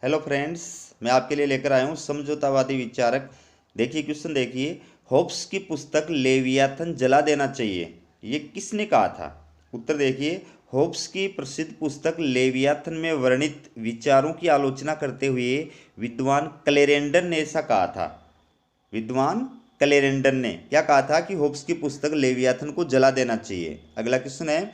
Hello friends, मैं आपके लिए लेकर आया हूँ समझौतावादी विचारक। देखिए क्वेश्चन देखिए, होब्स की पुस्तक लेवियाथन जला देना चाहिए, ये किसने कहा था? उत्तर देखिए, होब्स की प्रसिद्ध पुस्तक लेवियाथन में वर्णित विचारों की आलोचना करते हुए विद्वान क्लेरेंडन ने ऐसा कहा था। विद्वान क्लेरेंडन ने क्या कहा था कि होब्स की पुस्तक लेवियाथन को जला देना चाहिए। अगला क्वेश्चन है,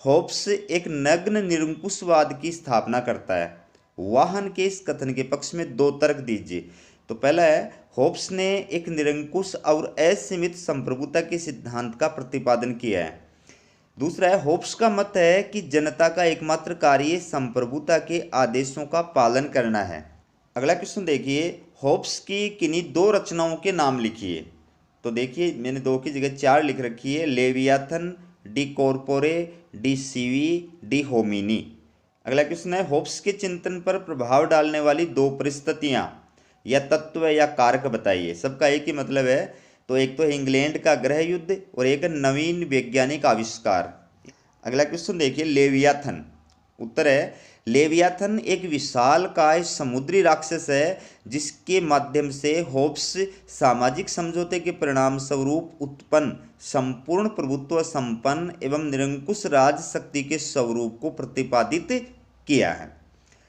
होब्स एक नग्न निरंकुशवाद की स्थापना करता है। वाहन के इस कथन के पक्ष में दो तर्क दीजिए। तो पहला है, होब्स ने एक निरंकुश और असीमित संप्रभुता के सिद्धांत का प्रतिपादन किया है। दूसरा है, होब्स का मत है कि जनता का एकमात्र कार्य संप्रभुता के आदेशों का पालन करना है। अगला क्वेश्चन देखिए, होब्स की किन्हीं दो रचनाओं के नाम लिखिए। तो देखिए मैंने दो की जगह चार लिख रखी है, Leviathan, De Corpore, De Cive, De Homine. अगला क्वेश्चन है, होब्स के चिंतन पर प्रभाव डालने वाली दो परिस्थितियां या तत्व या कारक बताइए। सबका एक ही मतलब है। तो एक तो इंग्लैंड का गृह युद्ध और एक नवीन वैज्ञानिक आविष्कार। अगला क्वेश्चन देखिए, लेवियाथन। उत्तर है, लेवियाथन एक विशालकाय समुद्री राक्षस है जिसके माध्यम से होब्स सामाजिक समझौते के परिणाम स्वरूप उत्पन्न संपूर्ण प्रभुत्व संपन्न एवं निरंकुश राज शक्ति के स्वरूप को प्रतिपादित किया है।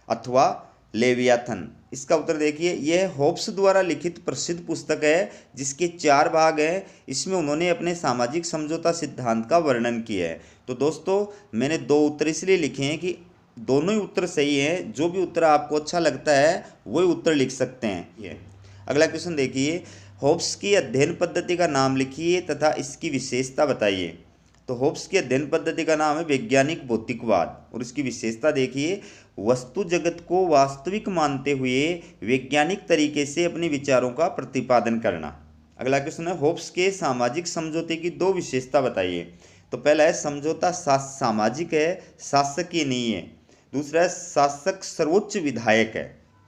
अथवा लेवियाथन, इसका उत्तर देखिए, यह होब्स द्वारा लिखित प्रसिद्ध पुस्तक है जिसके चार भाग हैं। इसमें उन्होंने अपने सामाजिक समझौता सिद्धांत का वर्णन किया है। तो दोस्तों, मैंने दो उत्तर इसलिए लिखे हैं कि दोनों ही उत्तर सही हैं। जो भी उत्तर आपको अच्छा लगता है वही उत्तर लिख सकते हैं। ये अगला क्वेश्चन देखिए, होब्स की अध्ययन पद्धति का नाम लिखिए तथा इसकी विशेषता बताइए। तो होब्स की अध्ययन पद्धति का नाम है वैज्ञानिक भौतिकवाद और इसकी विशेषता देखिए, वस्तु जगत को वास्तविक मानते हुए वैज्ञानिक तरीके से अपने विचारों का प्रतिपादन करना। अगला क्वेश्चन है, होब्स के सामाजिक समझौते की दो विशेषता बताइए। तो पहला है, समझौता सामाजिक है, शासकीय नहीं है। दूसरा है, शासक सर्वोच्च विधायक है।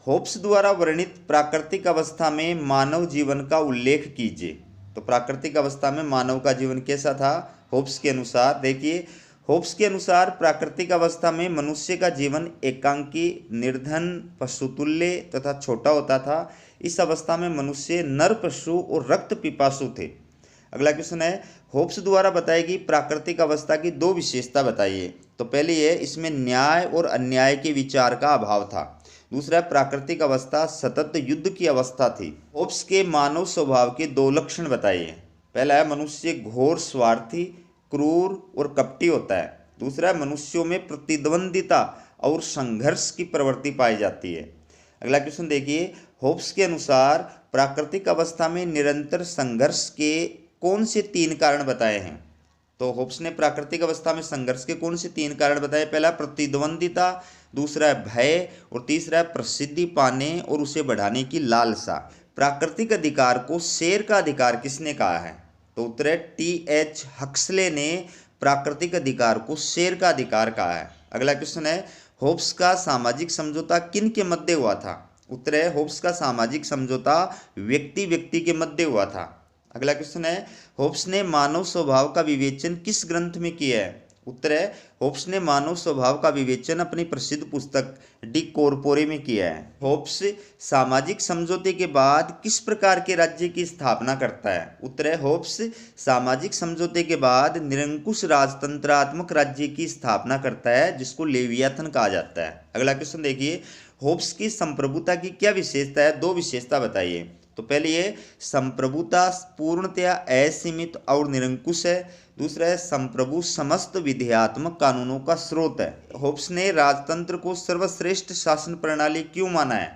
होब्स द्वारा वर्णित प्राकृतिक अवस्था में मानव जीवन का उल्लेख कीजिए। तो प्राकृतिक अवस्था में मानव का जीवन कैसा था होब्स के अनुसार? देखिए, होब्स के अनुसार प्राकृतिक अवस्था में मनुष्य का जीवन एकांकी, निर्धन, पशुतुल्य तथा छोटा होता था। इस अवस्था में मनुष्य नर पशु और रक्त पिपासु थे। अगला क्वेश्चन है, होब्स द्वारा बताई गई प्राकृतिक अवस्था की दो विशेषता बताइए। तो पहली है, इसमें न्याय और अन्याय के विचार का अभाव था। दूसरा है, प्राकृतिक अवस्था सतत युद्ध की अवस्था थी। होब्स के मानव स्वभाव के दो लक्षण बताइए। पहला है, मनुष्य घोर स्वार्थी, क्रूर और कपटी होता है। दूसरा है, मनुष्यों में प्रतिद्वंदिता और संघर्ष की प्रवृत्ति पाई जाती है। अगला क्वेश्चन देखिए, होब्स के अनुसार प्राकृतिक अवस्था में निरंतर संघर्ष के कौन से तीन कारण बताए हैं? तो होब्स ने प्राकृतिक अवस्था में संघर्ष के कौन से तीन कारण बताए? पहला प्रतिद्वंदिता, दूसरा है भय और तीसरा है प्रसिद्धि पाने और उसे बढ़ाने की लालसा। प्राकृतिक अधिकार को शेर का अधिकार किसने कहा है? तो उत्तर है, टी.एच. हक्सले ने प्राकृतिक अधिकार को शेर का अधिकार कहा है। अगला क्वेश्चन है, होब्स का सामाजिक समझौता किन के मध्य हुआ था? उत्तर है, होब्स का सामाजिक समझौता व्यक्ति व्यक्ति के मध्य हुआ था। अगला क्वेश्चन है, होब्स ने मानव स्वभाव का विवेचन किस ग्रंथ में किया है? उत्तर है, होब्स ने मानव स्वभाव का विवेचन अपनी प्रसिद्ध पुस्तक डी कॉर्पोरे में किया है। होब्स सामाजिक समझौते के बाद किस प्रकार के राज्य की स्थापना करता है? उत्तर है, होब्स सामाजिक समझौते के बाद निरंकुश राजतंत्रात्मक राज्य की स्थापना करता है जिसको लेवियाथन कहा जाता है। अगला क्वेश्चन देखिए, होब्स की संप्रभुता की क्या विशेषता है? दो विशेषता बताइए। तो पहले ये, संप्रभुता पूर्णतया असीमित और निरंकुश है। दूसरा है, संप्रभु समस्त विधेयात्मक कानूनों का स्रोत है। होब्स ने राजतंत्र को सर्वश्रेष्ठ शासन प्रणाली क्यों माना है?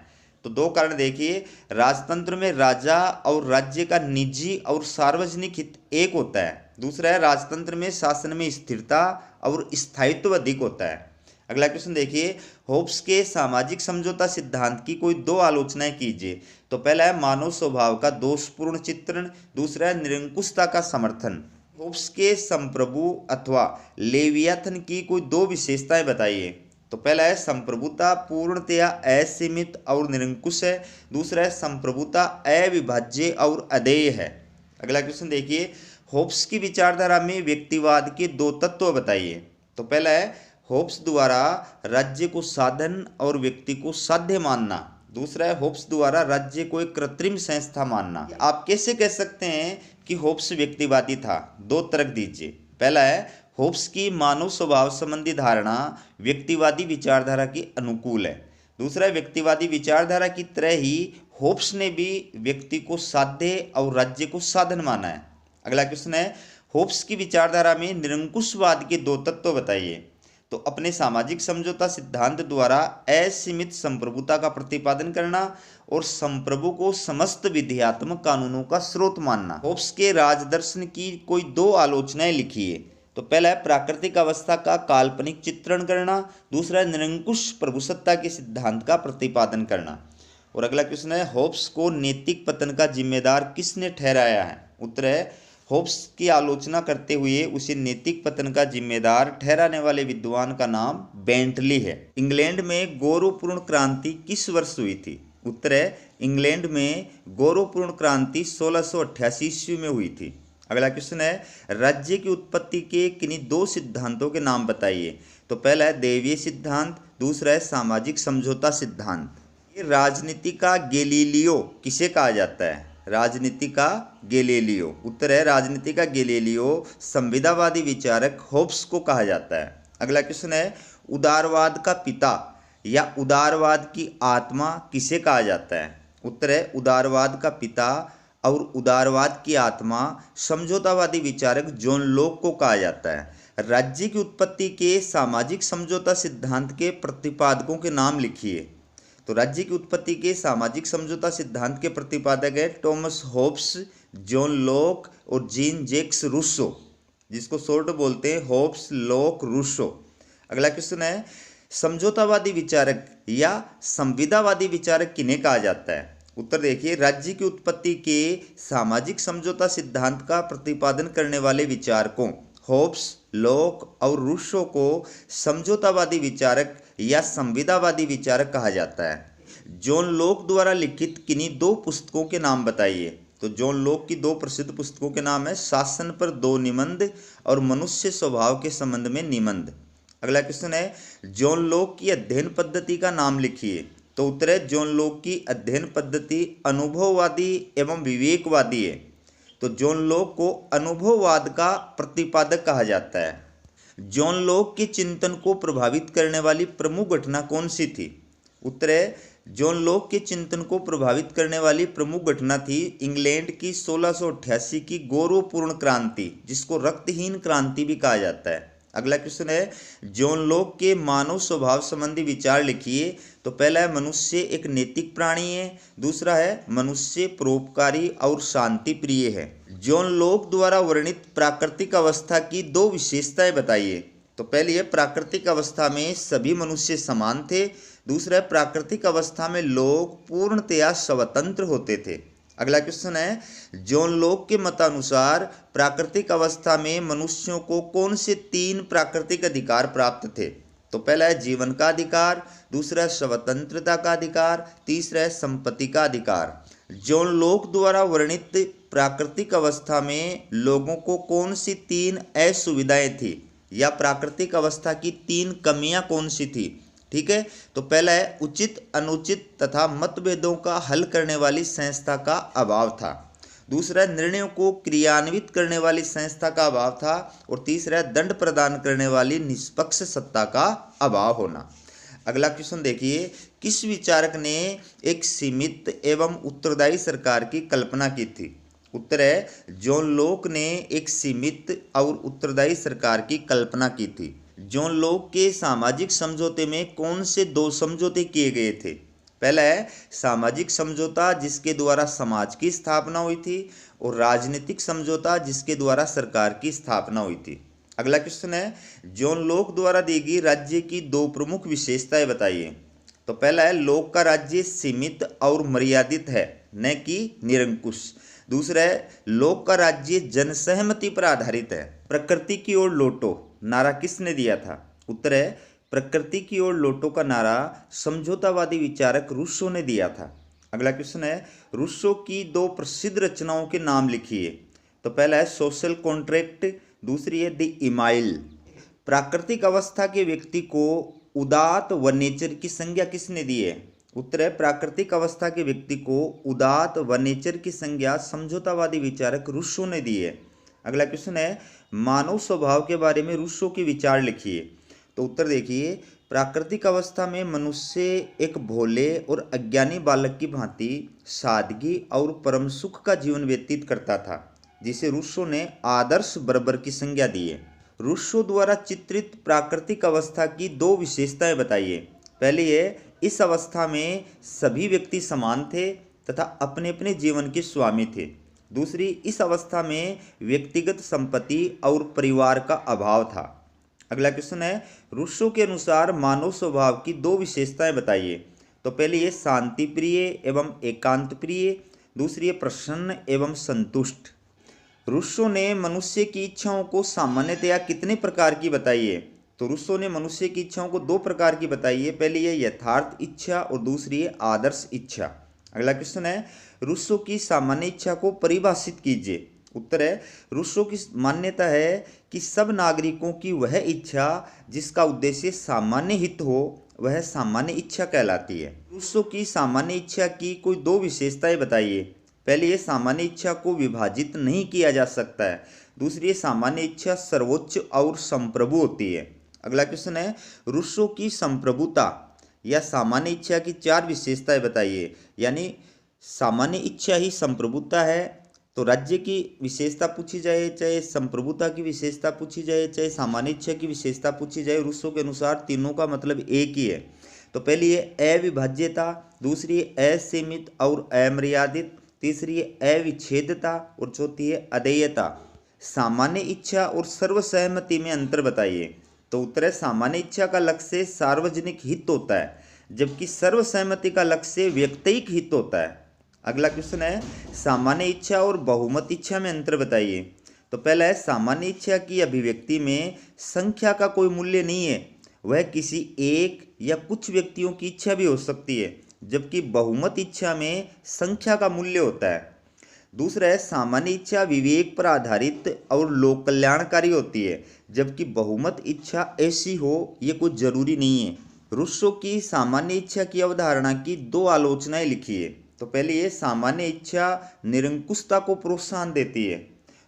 तो दो कारण देखिए, राजतंत्र में राजा और राज्य का निजी और सार्वजनिक हित एक होता है। दूसरा है, राजतंत्र में शासन में स्थिरता और स्थायित्व अधिक होता है। अगला क्वेश्चन देखिए, होब्स के सामाजिक समझौता सिद्धांत की कोई दो आलोचनाएं कीजिए। तो पहला है, मानव स्वभाव का दोषपूर्ण चित्रण। दूसरा है, निरंकुशता का समर्थन। होब्स के संप्रभु अथवा लेवियाथन की कोई दो विशेषताएं बताइए। तो पहला है, संप्रभुता पूर्णतया असीमित और निरंकुश है। दूसरा है, संप्रभुता अविभाज्य और अदेय है। अगला क्वेश्चन देखिए, होब्स की विचारधारा में व्यक्तिवाद के दो तत्व बताइए। तो पहला है, होब्स द्वारा राज्य को साधन और व्यक्ति को साध्य मानना। दूसरा है होब्स द्वारा राज्य को एक कृत्रिम संस्था मानना। आप कैसे कह सकते हैं कि होब्स व्यक्तिवादी था? दो तर्क दीजिए। पहला है होब्स की मानव स्वभाव संबंधी धारणा व्यक्तिवादी विचारधारा की अनुकूल है। दूसरा है व्यक्तिवादी विचारधारा की तरह ही होब्स ने भी व्यक्ति को साध्य और राज्य को साधन माना है। अगला क्वेश्चन है होब्स की विचारधारा में निरंकुशवाद के दो तत्व बताइए। तो अपने सामाजिक समझौता सिद्धांत द्वारा असीमित संप्रभुता का प्रतिपादन करना और संप्रभु को समस्त विधेयात्मक कानूनों का स्रोत मानना। होब्स के राजदर्शन की कोई दो आलोचनाएं लिखिए। तो पहला है प्राकृतिक अवस्था का काल्पनिक चित्रण करना, दूसरा है निरंकुश प्रभुसत्ता के सिद्धांत का प्रतिपादन करना। और अगला क्वेश्चन है होब्स को नैतिक पतन का जिम्मेदार किसने ठहराया है? उत्तर है होब्स की आलोचना करते हुए उसे नैतिक पतन का जिम्मेदार ठहराने वाले विद्वान का नाम बेंटली है। इंग्लैंड में गौरवपूर्ण क्रांति किस वर्ष हुई थी? उत्तर है इंग्लैंड में गौरवपूर्ण क्रांति 1688 ईस्वी में हुई थी। अगला क्वेश्चन है राज्य की उत्पत्ति के किन्हीं दो सिद्धांतों के नाम बताइए। तो पहला है दैवीय सिद्धांत, दूसरा है सामाजिक समझौता सिद्धांत। ये राजनीति का गैलीलियो किसे कहा जाता है? राजनीति का गैलीलियो। उत्तर है राजनीति का गैलीलियो संविदावादी विचारक होब्स को कहा जाता है। अगला क्वेश्चन है उदारवाद का पिता या उदारवाद की आत्मा किसे कहा जाता है? उत्तर है उदारवाद का पिता और उदारवाद की आत्मा समझौतावादी विचारक जॉन लॉक को कहा जाता है। राज्य की उत्पत्ति के सामाजिक समझौता सिद्धांत के प्रतिपादकों के नाम लिखिए। तो राज्य की उत्पत्ति के सामाजिक समझौता सिद्धांत के प्रतिपादक है टॉमस होब्स, जॉन लॉक और जीन जैक्स रूसो, जिसको शॉर्ट बोलते हैं होब्स लॉक रूसो। अगला क्वेश्चन है समझौतावादी विचारक या संविदावादी विचारक किन्हें कहा जाता है? उत्तर देखिए राज्य की उत्पत्ति के सामाजिक समझौता सिद्धांत का प्रतिपादन करने वाले विचारकों होब्स, लॉक और रूसो को समझौतावादी विचारक या संविदावादी विचारक कहा जाता है। जॉन लॉक द्वारा लिखित किन्हीं दो पुस्तकों के नाम बताइए। तो जॉन लॉक की दो प्रसिद्ध पुस्तकों के नाम है शासन पर दो निबंध और मनुष्य स्वभाव के संबंध में निबंध। अगला क्वेश्चन है जॉन लॉक की अध्ययन पद्धति का नाम लिखिए। तो उत्तर है जॉन लॉक की अध्ययन पद्धति अनुभववादी एवं विवेकवादी है। तो जॉन लॉक को अनुभववाद का प्रतिपादक कहा जाता है। जॉन लॉक के चिंतन को प्रभावित करने वाली प्रमुख घटना कौन सी थी? उत्तर है जॉन लॉक के चिंतन को प्रभावित करने वाली प्रमुख घटना थी इंग्लैंड की 1688 की गौरवपूर्ण क्रांति, जिसको रक्तहीन क्रांति भी कहा जाता है। अगला क्वेश्चन है जॉन लॉक के मानव स्वभाव संबंधी विचार लिखिए। तो पहला है मनुष्य एक नैतिक प्राणी है, दूसरा है मनुष्य परोपकारी और शांति प्रिय है। जॉन लॉक द्वारा वर्णित प्राकृतिक अवस्था की दो विशेषताएं बताइए। तो पहली है प्राकृतिक अवस्था में सभी मनुष्य समान थे, दूसरा है प्राकृतिक अवस्था में लोग पूर्णतया स्वतंत्र होते थे। अगला क्वेश्चन है जॉन लॉक के मतानुसार प्राकृतिक अवस्था में मनुष्यों को कौन से तीन प्राकृतिक अधिकार प्राप्त थे? तो पहला है जीवन का अधिकार, दूसरा है स्वतंत्रता का अधिकार, तीसरा है संपत्ति का अधिकार। जॉन लॉक द्वारा वर्णित प्राकृतिक अवस्था में लोगों को कौन सी तीन असुविधाएं थी या प्राकृतिक अवस्था की तीन कमियां कौन सी थी? ठीक है, तो पहला है उचित, अनुचित तथा मतभेदों का हल करने वाली संस्था का अभाव था, दूसरा निर्णयों को क्रियान्वित करने वाली संस्था का अभाव था और तीसरा दंड प्रदान करने वाली निष्पक्ष सत्ता का अभाव होना। अगला क्वेश्चन देखिए किस विचारक ने एक सीमित एवं उत्तरदायी सरकार की कल्पना की थी? उत्तर है जॉन लॉक ने एक सीमित और उत्तरदायी सरकार की कल्पना की थी। जॉन लॉक के सामाजिक समझौते में कौन से दो समझौते किए गए थे? पहला है सामाजिक समझौता जिसके द्वारा समाज की स्थापना हुई थी और राजनीतिक समझौता जिसके द्वारा सरकार की स्थापना हुई थी। अगला क्वेश्चन है जॉन लॉक द्वारा दी गई राज्य की दो प्रमुख विशेषताएं बताइए। तो पहला है लॉक का राज्य सीमित और मर्यादित है, न कि निरंकुश। दूसरा है लॉक का राज्य जनसहमति पर आधारित है। प्रकृति की ओर लौटो नारा किसने दिया था? उत्तर है प्रकृति की ओर लौटो का नारा समझौतावादी विचारक रूसो ने दिया था। अगला क्वेश्चन है रूसो की दो प्रसिद्ध रचनाओं के नाम लिखिए। तो पहला है सोशल कॉन्ट्रैक्ट, दूसरी है द इमाइल। प्राकृतिक अवस्था के व्यक्ति को उदात्त व नेचर की संज्ञा किसने दी है? उत्तर है प्राकृतिक अवस्था के व्यक्ति को उदात्त व नेचर की संज्ञा समझौतावादी विचारक रूसो ने दी है। अगला क्वेश्चन है मानव स्वभाव के बारे में रूसो के विचार लिखिए। तो उत्तर देखिए, प्राकृतिक अवस्था में मनुष्य एक भोले और अज्ञानी बालक की भांति सादगी और परम सुख का जीवन व्यतीत करता था, जिसे रूसो ने आदर्श बर्बर की संज्ञा दी है। रूसो द्वारा चित्रित प्राकृतिक अवस्था की दो विशेषताएं बताइए। पहली है, इस अवस्था में सभी व्यक्ति समान थे तथा अपने अपने जीवन के स्वामी थे। दूसरी, इस अवस्था में व्यक्तिगत संपत्ति और परिवार का अभाव था। अगला क्वेश्चन है रूसो के अनुसार मानव स्वभाव की दो विशेषताएं बताइए। तो पहली है शांति प्रिय एवं एकांत प्रिय, दूसरी है प्रसन्न एवं संतुष्ट। रूसो ने मनुष्य की इच्छाओं को सामान्यतया कितने प्रकार की बताई है? तो रूसो ने मनुष्य की इच्छाओं को दो प्रकार की बताई है। पहली है यथार्थ इच्छा और दूसरी है आदर्श इच्छा। अगला क्वेश्चन है रूसो की सामान्य इच्छा को परिभाषित कीजिए। उत्तर है रूसो की मान्यता है कि सब नागरिकों की वह इच्छा जिसका उद्देश्य सामान्य हित हो वह सामान्य इच्छा कहलाती है। रूसो की सामान्य इच्छा की कोई दो विशेषताएं बताइए। पहली है सामान्य इच्छा को विभाजित नहीं किया जा सकता है। दूसरी है सामान्य इच्छा सर्वोच्च और संप्रभु होती है। अगला क्वेश्चन है रूसो की संप्रभुता या सामान्य इच्छा की चार विशेषताएं बताइए। यानी सामान्य इच्छा ही संप्रभुता है, तो राज्य की विशेषता पूछी जाए, चाहे संप्रभुता की विशेषता पूछी जाए, चाहे सामान्य इच्छा की विशेषता पूछी जाए, रूसो के अनुसार तीनों का मतलब एक ही है। तो पहली है अविभाज्यता, दूसरी है असीमित और अमर्यादित, तीसरी है अविच्छेदता और चौथी है अदेयता। सामान्य इच्छा और सर्वसहमति में अंतर बताइए। तो उत्तर है सामान्य इच्छा का लक्ष्य सार्वजनिक हित होता है, जबकि सर्वसहमति का लक्ष्य व्यक्तिगत हित होता है। अगला क्वेश्चन है सामान्य इच्छा और बहुमत इच्छा में अंतर बताइए। तो पहला है सामान्य इच्छा की अभिव्यक्ति में संख्या का कोई मूल्य नहीं है, वह किसी एक या कुछ व्यक्तियों की इच्छा भी हो सकती है, जबकि बहुमत इच्छा में संख्या का मूल्य होता है। दूसरा है सामान्य इच्छा विवेक पर आधारित और लोक कल्याणकारी होती है, जबकि बहुमत इच्छा ऐसी हो ये कोई जरूरी नहीं है। रूसो की सामान्य इच्छा की अवधारणा की दो आलोचनाएं लिखिए। तो पहली है सामान्य इच्छा निरंकुशता को प्रोत्साहन देती है,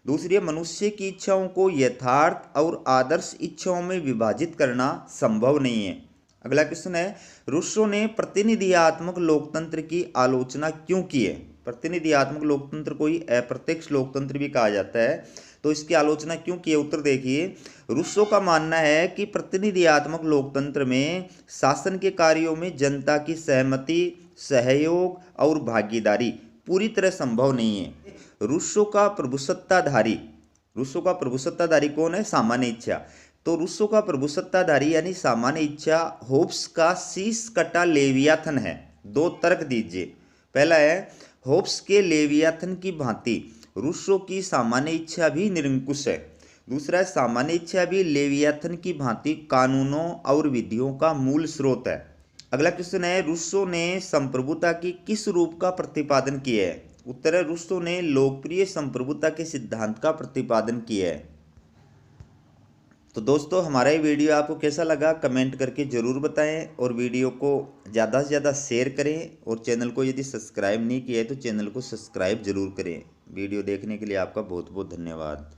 दूसरी है मनुष्य की इच्छाओं को यथार्थ और आदर्श इच्छाओं में विभाजित करना संभव नहीं है। अगला क्वेश्चन है रूसो ने प्रतिनिधियात्मक लोकतंत्र की आलोचना क्यों की है? प्रतिनिधियात्मक लोकतंत्र को ही अप्रत्यक्ष लोकतंत्र भी कहा जाता है, तो इसकी आलोचना क्यों की है? उत्तर देखिए, रूसो का मानना है कि प्रतिनिधियात्मक लोकतंत्र में शासन के कार्यों में जनता की सहमति, सहयोग और भागीदारी पूरी तरह संभव नहीं है। रूसो का प्रभुसत्ताधारी कौन है? सामान्य इच्छा। तो रूसो का प्रभुसत्ताधारी यानी सामान्य इच्छा होब्स का शीश कटा लेवियाथन है। दो तर्क दीजिए। पहला है होब्स के लेवियाथन की भांति रूसो की सामान्य इच्छा भी निरंकुश है। दूसरा है सामान्य इच्छा भी लेवियाथन की भांति कानूनों और विधियों का मूल स्रोत है। अगला क्वेश्चन है रूसो ने संप्रभुता की किस रूप का प्रतिपादन किया है? उत्तर है रूसो ने लोकप्रिय संप्रभुता के सिद्धांत का प्रतिपादन किया है। तो दोस्तों हमारा ये वीडियो आपको कैसा लगा कमेंट करके ज़रूर बताएं और वीडियो को ज़्यादा से ज़्यादा शेयर करें और चैनल को यदि सब्सक्राइब नहीं किया है तो चैनल को सब्सक्राइब ज़रूर करें। वीडियो देखने के लिए आपका बहुत बहुत धन्यवाद।